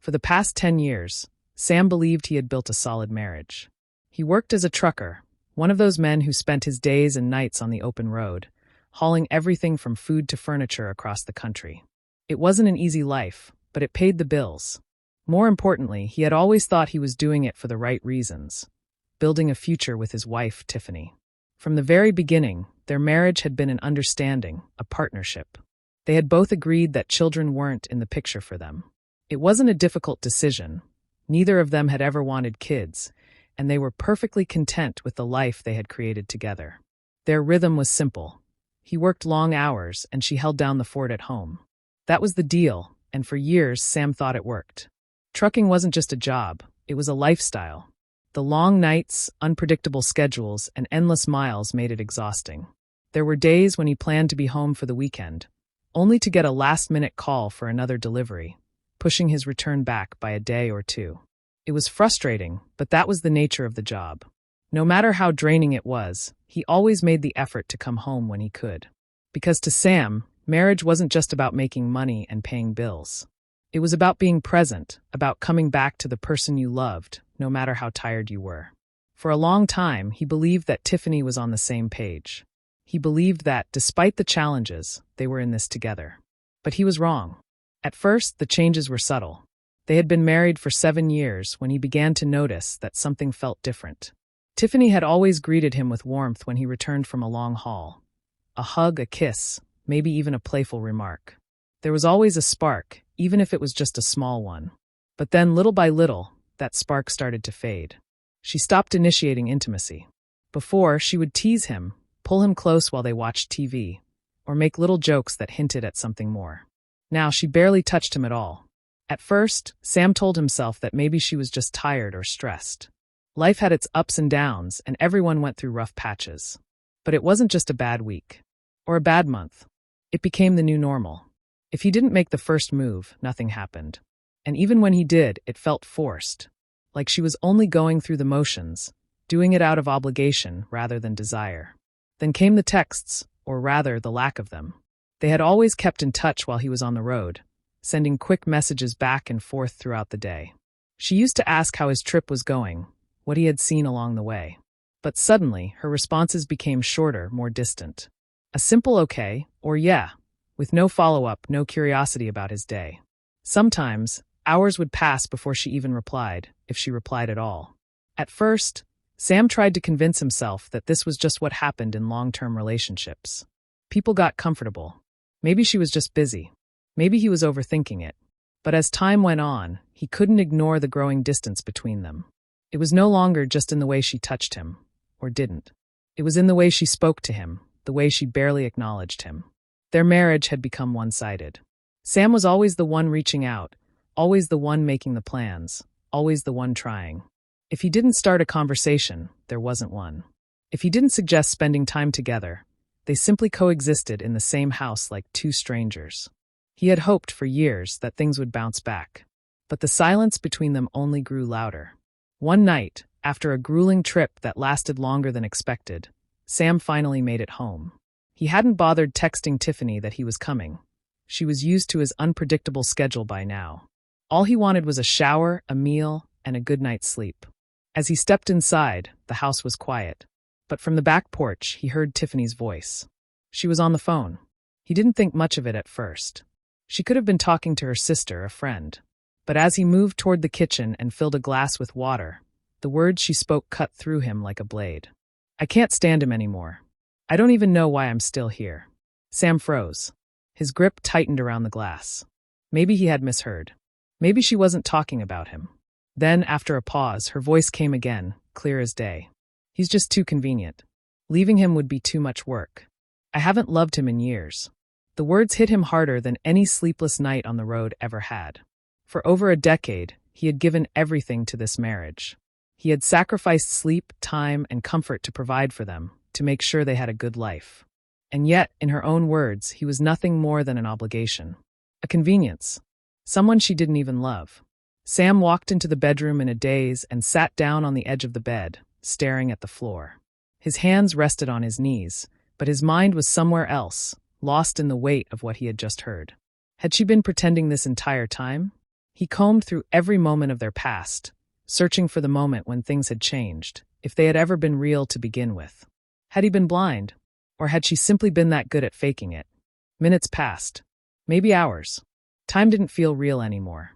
For the past 10 years, Sam believed he had built a solid marriage. He worked as a trucker, one of those men who spent his days and nights on the open road, hauling everything from food to furniture across the country. It wasn't an easy life, but it paid the bills. More importantly, he had always thought he was doing it for the right reasons, building a future with his wife, Tiffany. From the very beginning, their marriage had been an understanding, a partnership. They had both agreed that children weren't in the picture for them. It wasn't a difficult decision. Neither of them had ever wanted kids, and they were perfectly content with the life they had created together. Their rhythm was simple. He worked long hours, and she held down the fort at home. That was the deal, and for years Sam thought it worked. Trucking wasn't just a job, it was a lifestyle. The long nights, unpredictable schedules, and endless miles made it exhausting. There were days when he planned to be home for the weekend, only to get a last-minute call for another delivery, pushing his return back by a day or two. It was frustrating, but that was the nature of the job. No matter how draining it was, he always made the effort to come home when he could. Because to Sam, marriage wasn't just about making money and paying bills. It was about being present, about coming back to the person you loved, no matter how tired you were. For a long time, he believed that Tiffany was on the same page. He believed that, despite the challenges, they were in this together. But he was wrong. At first, the changes were subtle. They had been married for 7 years when he began to notice that something felt different. Tiffany had always greeted him with warmth when he returned from a long haul. A hug, a kiss, maybe even a playful remark. There was always a spark, even if it was just a small one. But then, little by little, that spark started to fade. She stopped initiating intimacy. Before, she would tease him, pull him close while they watched TV, or make little jokes that hinted at something more. Now she barely touched him at all. At first, Sam told himself that maybe she was just tired or stressed. Life had its ups and downs, and everyone went through rough patches. But it wasn't just a bad week. Or a bad month. It became the new normal. If he didn't make the first move, nothing happened. And even when he did, it felt forced. Like she was only going through the motions, doing it out of obligation rather than desire. Then came the texts, or rather, the lack of them. They had always kept in touch while he was on the road, sending quick messages back and forth throughout the day. She used to ask how his trip was going, what he had seen along the way. But suddenly, her responses became shorter, more distant. A simple okay, or yeah, with no follow-up, no curiosity about his day. Sometimes, hours would pass before she even replied, if she replied at all. At first, Sam tried to convince himself that this was just what happened in long-term relationships. People got comfortable. Maybe she was just busy. Maybe he was overthinking it. But as time went on, he couldn't ignore the growing distance between them. It was no longer just in the way she touched him, or didn't. It was in the way she spoke to him, the way she barely acknowledged him. Their marriage had become one-sided. Sam was always the one reaching out, always the one making the plans, always the one trying. If he didn't start a conversation, there wasn't one. If he didn't suggest spending time together, they simply coexisted in the same house like two strangers. He had hoped for years that things would bounce back. But the silence between them only grew louder. One night, after a grueling trip that lasted longer than expected, Sam finally made it home. He hadn't bothered texting Tiffany that he was coming. She was used to his unpredictable schedule by now. All he wanted was a shower, a meal, and a good night's sleep. As he stepped inside, the house was quiet. But from the back porch, he heard Tiffany's voice. She was on the phone. He didn't think much of it at first. She could have been talking to her sister, a friend. But as he moved toward the kitchen and filled a glass with water, the words she spoke cut through him like a blade. I can't stand him anymore. I don't even know why I'm still here. Sam froze. His grip tightened around the glass. Maybe he had misheard. Maybe she wasn't talking about him. Then, after a pause, her voice came again, clear as day. He's just too convenient. Leaving him would be too much work. I haven't loved him in years. The words hit him harder than any sleepless night on the road ever had. For over a decade, he had given everything to this marriage. He had sacrificed sleep, time, and comfort to provide for them, to make sure they had a good life. And yet, in her own words, he was nothing more than an obligation. A convenience. Someone she didn't even love. Sam walked into the bedroom in a daze and sat down on the edge of the bed, staring at the floor. His hands rested on his knees, but his mind was somewhere else, lost in the weight of what he had just heard. Had she been pretending this entire time? He combed through every moment of their past, searching for the moment when things had changed, if they had ever been real to begin with. Had he been blind? Or had she simply been that good at faking it? Minutes passed. Maybe hours. Time didn't feel real anymore.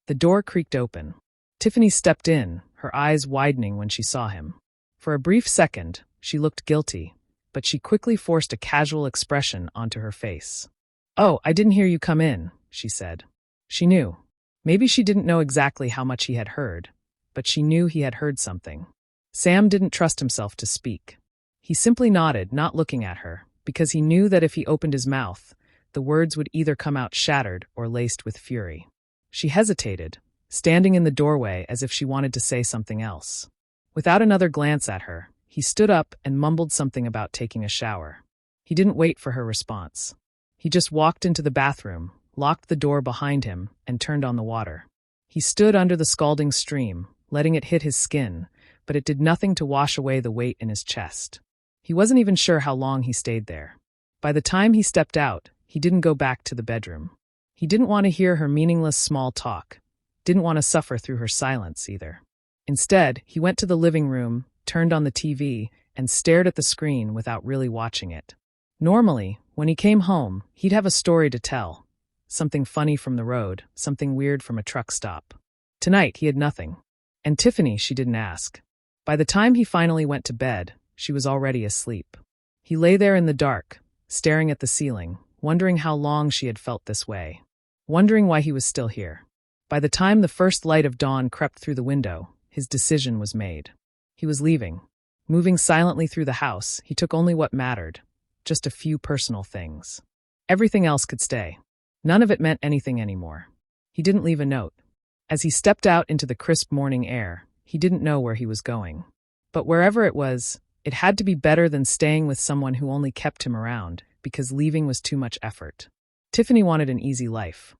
The door creaked open. Tiffany stepped in, her eyes widening when she saw him. For a brief second, she looked guilty, but she quickly forced a casual expression onto her face. "Oh, I didn't hear you come in," she said. She knew. Maybe she didn't know exactly how much he had heard, but she knew he had heard something. Sam didn't trust himself to speak. He simply nodded, not looking at her, because he knew that if he opened his mouth, the words would either come out shattered or laced with fury. She hesitated, standing in the doorway as if she wanted to say something else. Without another glance at her, he stood up and mumbled something about taking a shower. He didn't wait for her response. He just walked into the bathroom, locked the door behind him, and turned on the water. He stood under the scalding stream, letting it hit his skin, but it did nothing to wash away the weight in his chest. He wasn't even sure how long he stayed there. By the time he stepped out, he didn't go back to the bedroom. He didn't want to hear her meaningless small talk, didn't want to suffer through her silence either. Instead, he went to the living room, turned on the TV, and stared at the screen without really watching it. Normally, when he came home, he'd have a story to tell. Something funny from the road, something weird from a truck stop. Tonight, he had nothing. And Tiffany, she didn't ask. By the time he finally went to bed, she was already asleep. He lay there in the dark, staring at the ceiling, wondering how long she had felt this way, wondering why he was still here. By the time the first light of dawn crept through the window, his decision was made. He was leaving. Moving silently through the house, he took only what mattered, just a few personal things. Everything else could stay. None of it meant anything anymore. He didn't leave a note. As he stepped out into the crisp morning air, he didn't know where he was going. But wherever it was, it had to be better than staying with someone who only kept him around, because leaving was too much effort. Tiffany wanted an easy life.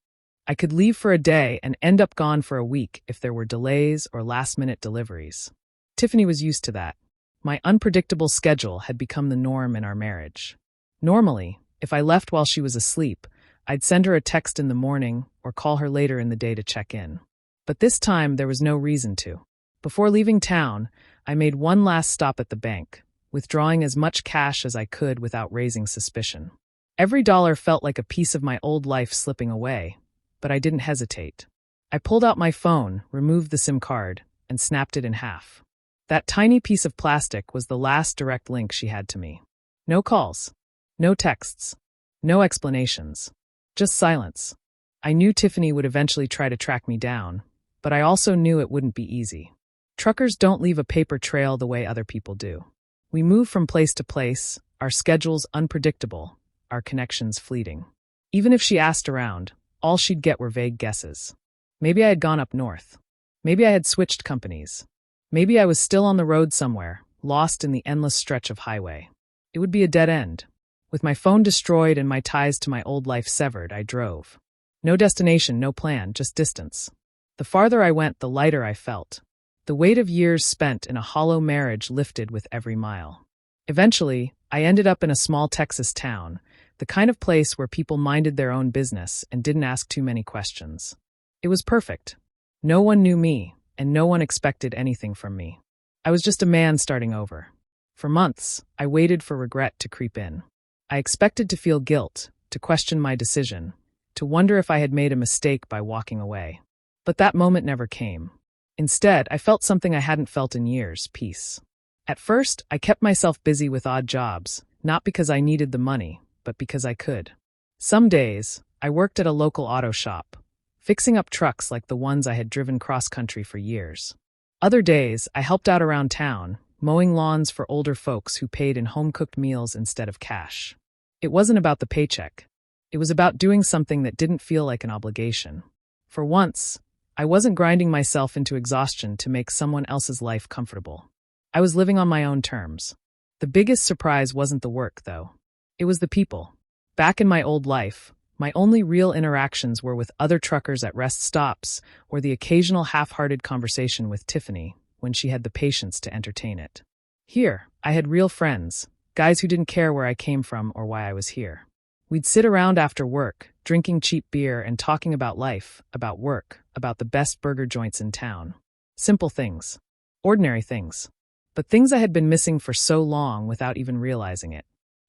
I could leave for a day and end up gone for a week if there were delays or last-minute deliveries. Tiffany was used to that. My unpredictable schedule had become the norm in our marriage. Normally, if I left while she was asleep, I'd send her a text in the morning or call her later in the day to check in. But this time, there was no reason to. Before leaving town, I made one last stop at the bank, withdrawing as much cash as I could without raising suspicion. Every dollar felt like a piece of my old life slipping away, but I didn't hesitate. I pulled out my phone, removed the SIM card, and snapped it in half. That tiny piece of plastic was the last direct link she had to me. No calls, no texts, no explanations, just silence. I knew Tiffany would eventually try to track me down, but I also knew it wouldn't be easy. Truckers don't leave a paper trail the way other people do. We move from place to place, our schedules unpredictable, our connections fleeting. Even if she asked around, all she'd get were vague guesses. Maybe I had gone up north. Maybe I had switched companies. Maybe I was still on the road somewhere, lost in the endless stretch of highway. It would be a dead end. With my phone destroyed and my ties to my old life severed, I drove. No destination, no plan, just distance. The farther I went, the lighter I felt. The weight of years spent in a hollow marriage lifted with every mile. Eventually, I ended up in a small Texas town, the kind of place where people minded their own business and didn't ask too many questions. It was perfect. No one knew me, and no one expected anything from me. I was just a man starting over. For months, I waited for regret to creep in. I expected to feel guilt, to question my decision, to wonder if I had made a mistake by walking away. But that moment never came. Instead, I felt something I hadn't felt in years, peace. At first, I kept myself busy with odd jobs, not because I needed the money, but because I could. Some days, I worked at a local auto shop, fixing up trucks like the ones I had driven cross-country for years. Other days, I helped out around town, mowing lawns for older folks who paid in home-cooked meals instead of cash. It wasn't about the paycheck. It was about doing something that didn't feel like an obligation. For once, I wasn't grinding myself into exhaustion to make someone else's life comfortable. I was living on my own terms. The biggest surprise wasn't the work, though. It was the people. Back in my old life, my only real interactions were with other truckers at rest stops or the occasional half-hearted conversation with Tiffany when she had the patience to entertain it. Here, I had real friends, guys who didn't care where I came from or why I was here. We'd sit around after work, drinking cheap beer and talking about life, about work, about the best burger joints in town. Simple things. Ordinary things. But things I had been missing for so long without even realizing it.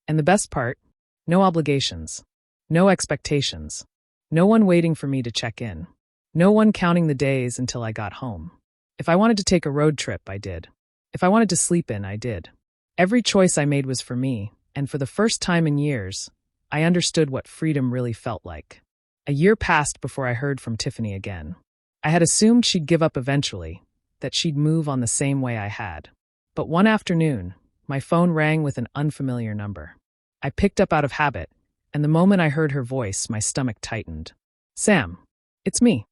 And the best part? No obligations. No expectations. No one waiting for me to check in. No one counting the days until I got home. If I wanted to take a road trip, I did. If I wanted to sleep in, I did. Every choice I made was for me, and for the first time in years, I understood what freedom really felt like. A year passed before I heard from Tiffany again. I had assumed she'd give up eventually, that she'd move on the same way I had. But one afternoon, my phone rang with an unfamiliar number. I picked up out of habit, and the moment I heard her voice, my stomach tightened. "Sam, it's me."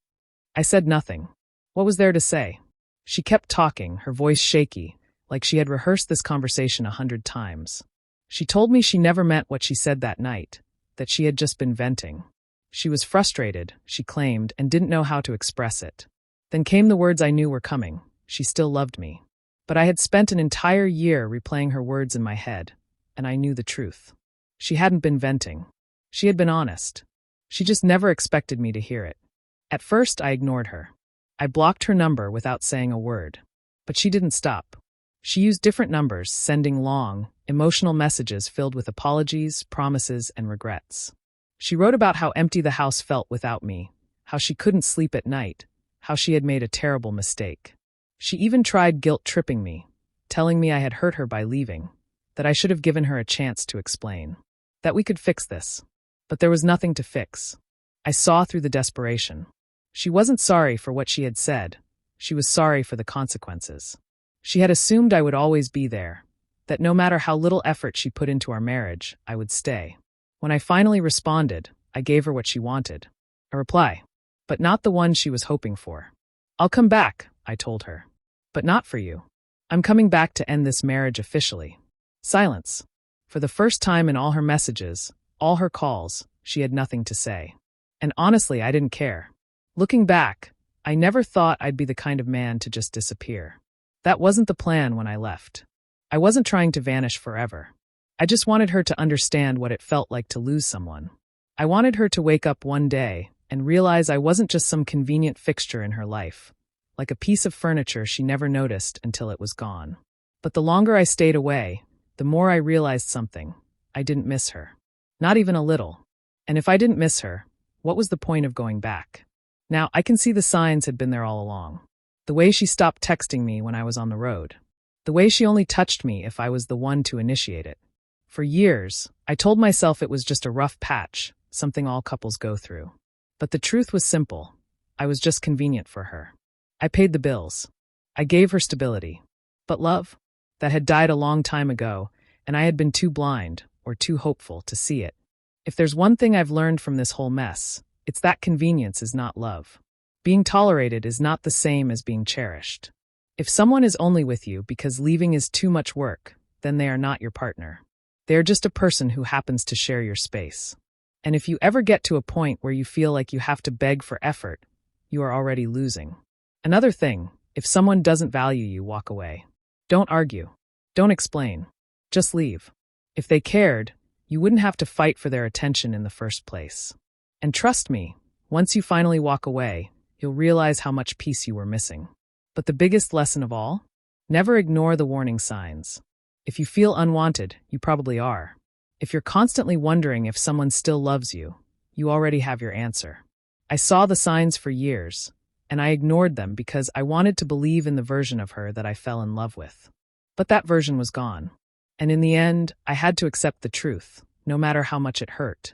I said nothing. What was there to say? She kept talking, her voice shaky, like she had rehearsed this conversation 100 times. She told me she never meant what she said that night, that she had just been venting. She was frustrated, she claimed, and didn't know how to express it. Then came the words I knew were coming. She still loved me. But I had spent an entire year replaying her words in my head, and I knew the truth. She hadn't been venting. She had been honest. She just never expected me to hear it. At first, I ignored her. I blocked her number without saying a word. But she didn't stop. She used different numbers, sending long, emotional messages filled with apologies, promises, and regrets. She wrote about how empty the house felt without me, how she couldn't sleep at night, how she had made a terrible mistake. She even tried guilt-tripping me, telling me I had hurt her by leaving, that I should have given her a chance to explain, that we could fix this. But there was nothing to fix. I saw through the desperation. She wasn't sorry for what she had said. She was sorry for the consequences. She had assumed I would always be there, that no matter how little effort she put into our marriage, I would stay. When I finally responded, I gave her what she wanted. A reply, but not the one she was hoping for. "I'll come back," I told her. "But not for you. I'm coming back to end this marriage officially." Silence. For the first time in all her messages, all her calls, she had nothing to say. And honestly, I didn't care. Looking back, I never thought I'd be the kind of man to just disappear. That wasn't the plan when I left. I wasn't trying to vanish forever. I just wanted her to understand what it felt like to lose someone. I wanted her to wake up one day and realize I wasn't just some convenient fixture in her life, like a piece of furniture she never noticed until it was gone. But the longer I stayed away, the more I realized something. I didn't miss her. Not even a little. And if I didn't miss her, what was the point of going back? Now, I can see the signs had been there all along. The way she stopped texting me when I was on the road. The way she only touched me if I was the one to initiate it. For years, I told myself it was just a rough patch, something all couples go through. But the truth was simple. I was just convenient for her. I paid the bills. I gave her stability. But love? That had died a long time ago, and I had been too blind, or too hopeful, to see it. If there's one thing I've learned from this whole mess, it's that convenience is not love. Being tolerated is not the same as being cherished. If someone is only with you because leaving is too much work, then they are not your partner. They are just a person who happens to share your space. And if you ever get to a point where you feel like you have to beg for effort, you are already losing. Another thing, if someone doesn't value you, walk away. Don't argue. Don't explain. Just leave. If they cared, you wouldn't have to fight for their attention in the first place. And trust me, once you finally walk away, you'll realize how much peace you were missing. But the biggest lesson of all? Never ignore the warning signs. If you feel unwanted, you probably are. If you're constantly wondering if someone still loves you, you already have your answer. I saw the signs for years, and I ignored them because I wanted to believe in the version of her that I fell in love with. But that version was gone. And in the end, I had to accept the truth, no matter how much it hurt.